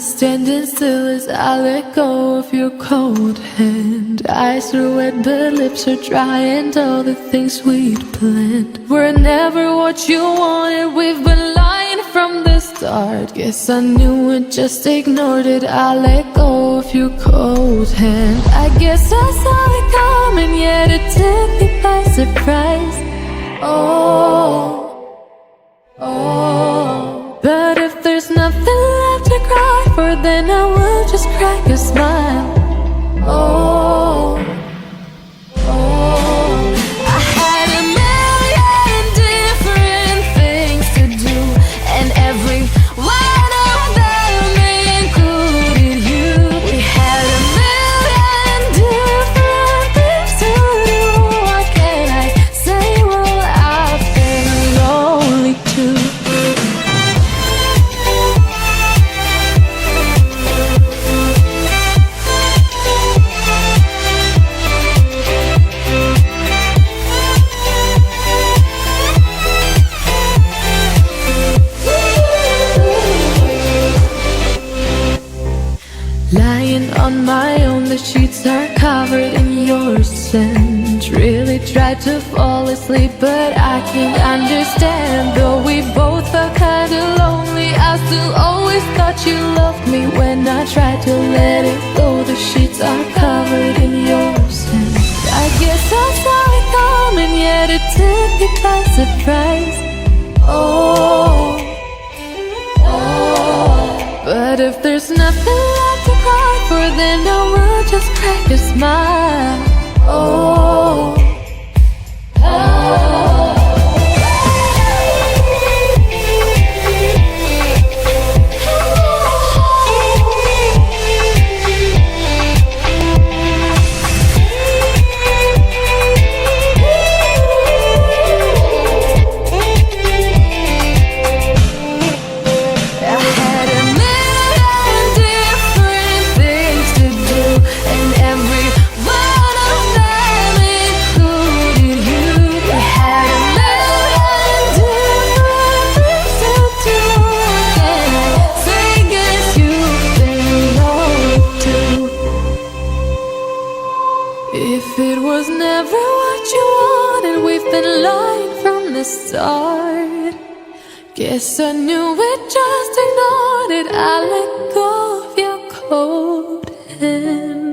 standing still as I let go of your cold hand. Eyes are wet but lips are dry, and all the things we'd planned were never what you wanted. We've been lying from the start. Guess I knew it, just ignored it. I let go of your cold hand. I guess I saw it coming, yet it took me by surprise. But if there's nothing left to cry for, then I will just crack a smile. I had a million different things to do, and every one of them included you. We had a million different things to do. What can I say? Well, I've been lonely too. Lying on my own, the sheets are covered in your scent. Really tried to fall asleep, but I can't understand. Though we both felt kinda lonely, I still always thought you loved me. When I tried to let it go, the sheets are covered in your scent. I guess I saw it coming, yet it took me by surprise. But if there's nothing left to cry for, then I will just crack a smile. If it was never what you wanted, we've been lying from the start. Guess I knew it, just ignored it. I let go of your cold hand.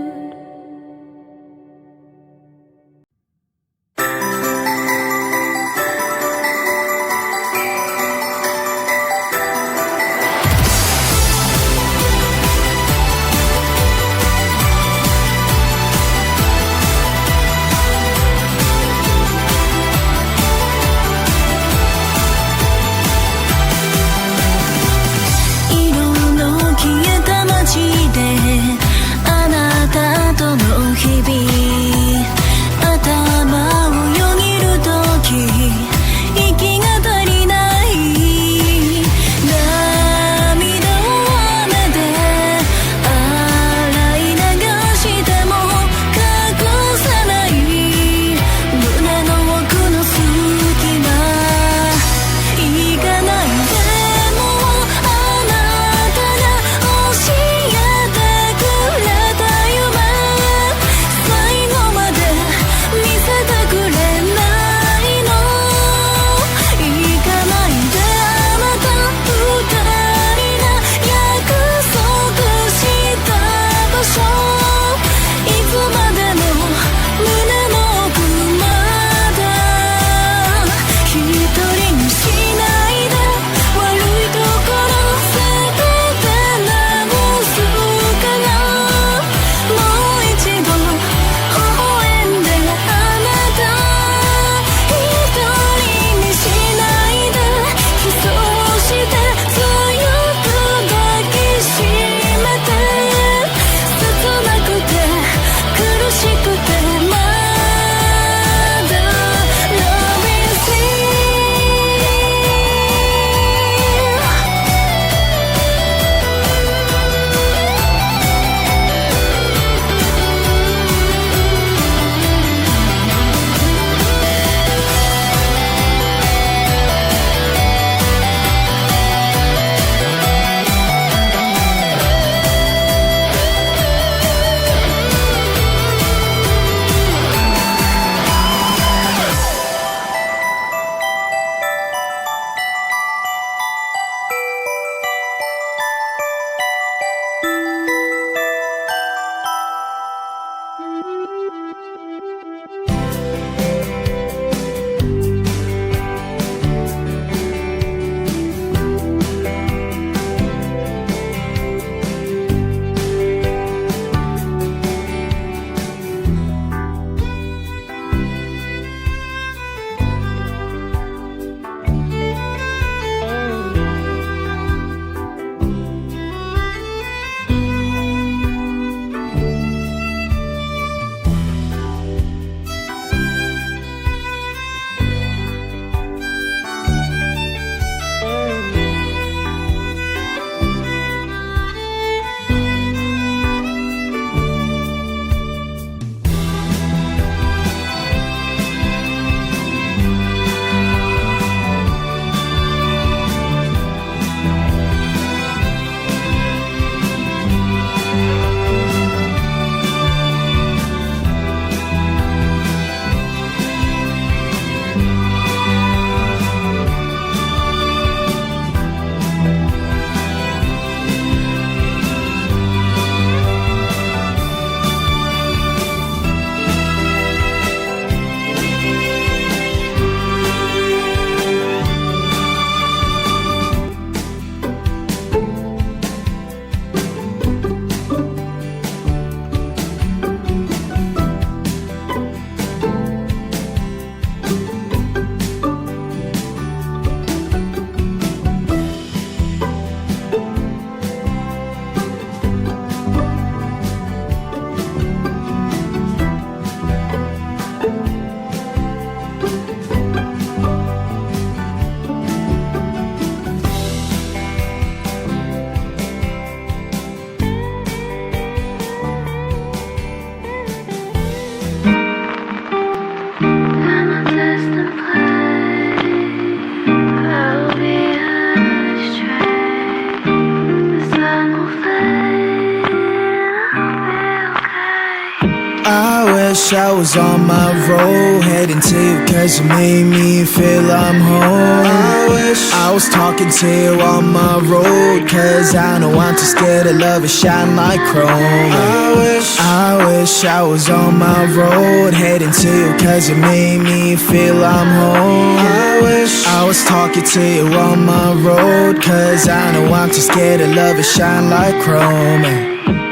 wish I was on my road, heading to you cause you made me feel I'm home. I wish I was talking to you on my road, cause I know I'm too scared to love it shine like chrome. I wish I was on my road, heading to you cause you made me feel I'm home. I wish I was talking to you on my road, cause I know I'm too scared to love it shine like chrome.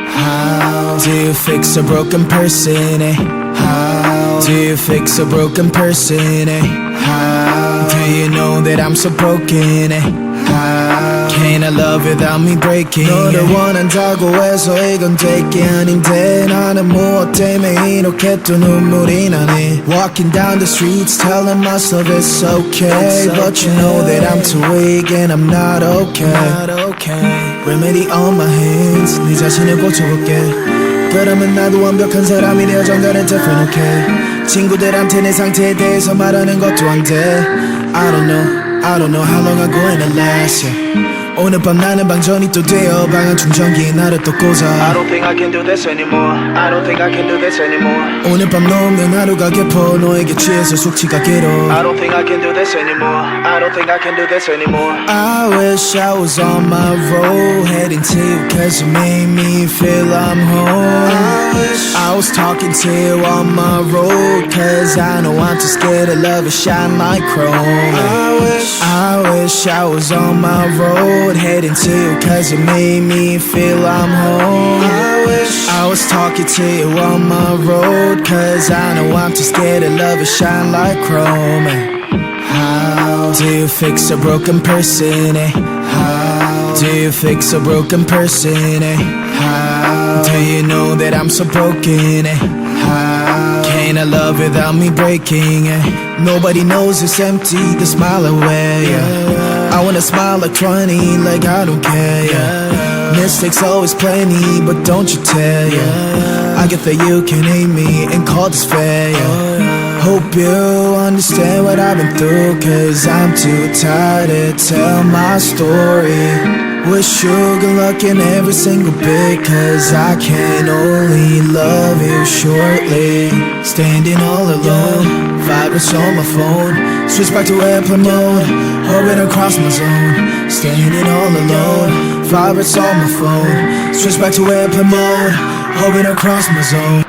How do you fix a broken person, eh? How do you fix a broken person, eh? How do you know that I'm so broken, eh? How can I love without me breaking? 너를 원한다고 해서 이건 될 게 아닌데 나는 무엇 때문에 이렇게 또 눈물이 나니 Walking down the streets telling myself it's okay, but you know that I'm too weak and I'm not okay. Remedy on my hands, 네 자신을 고쳐볼게. 그러면 나도 완벽한 사람이 되어 정갈은 different, okay. 친구들한테 내 상태에 대해서 말하는 것도 안 돼. I don't know how long I'm going to last, yeah. 오늘 밤 나는 방전이 또 되어 방한 충전기에 나를 또 꽂아 I don't think I can do this anymore. I don't think I can do this anymore. 오늘 밤 너 없는 하루가 깊어 너에게 취해서 숙취가 길어 I don't think I can do this anymore. I don't think I can do this anymore. I wish I was on my road, heading to you cause you made me feel I'm home. I wish I was talking to you on my road, cause I know I'm too scared to love it shine like chrome. I wish I was on my road, heading to you cause you made me feel I'm home. I wish I was talking to you on my road, cause I know I'm too scared to love it shine like chrome. How do you fix a broken person, eh? How do you fix a broken person, eh? How do you know that I'm so broken, eh? How can I love without me breaking, eh? Nobody knows it's empty, the smile away, yeah. I wanna smile like 20, like I don't care, yeah. Mistakes always plenty, but don't you tell, yeah. I get that you can hate me and call this fair, yeah. Hope you understand what I've been through, cause I'm too tired to tell my story. Wish you good luck in every single bit, cause I can only love you shortly. Standing all alone, vibrates on my phone. Switch back to airplane mode, hoping across my zone. Standing all alone, vibrates on my phone. Switch back to airplane mode, hoping across my zone.